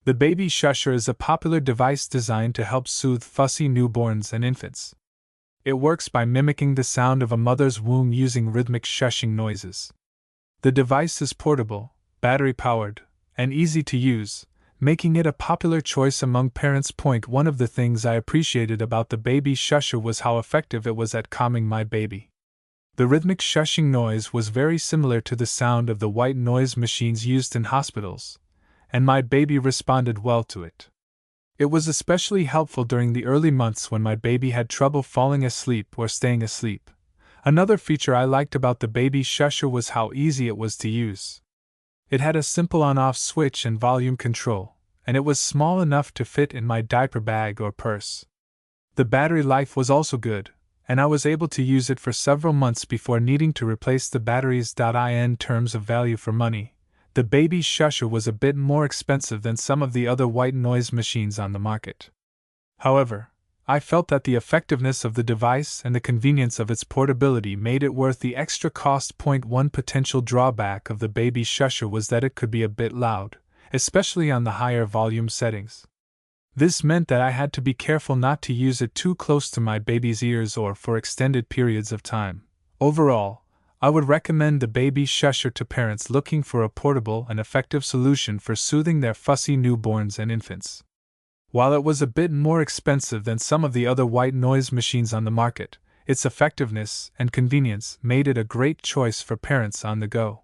The Baby Shusher is a popular device designed to help soothe fussy newborns and infants. It works by mimicking the sound of a mother's womb using rhythmic shushing noises. The device is portable, battery-powered, and easy to use, making it a popular choice among parents. One of the things I appreciated about the Baby Shusher was how effective it was at calming my baby. The rhythmic shushing noise was very similar to the sound of the white noise machines used in hospitals, and my baby responded well to it. It was especially helpful during the early months when my baby had trouble falling asleep or staying asleep. Another feature I liked about the Baby Shusher was how easy it was to use. It had a simple on-off switch and volume control, and it was small enough to fit in my diaper bag or purse. The battery life was also good, and I was able to use it for several months before needing to replace the batteries. In terms of value for money, the Baby Shusher was a bit more expensive than some of the other white noise machines on the market. However, I felt that the effectiveness of the device and the convenience of its portability made it worth the extra cost. One potential drawback of the Baby Shusher was that it could be a bit loud, especially on the higher volume settings. This meant that I had to be careful not to use it too close to my baby's ears or for extended periods of time. Overall, I would recommend the Baby Shusher to parents looking for a portable and effective solution for soothing their fussy newborns and infants. While it was a bit more expensive than some of the other white noise machines on the market, its effectiveness and convenience made it a great choice for parents on the go.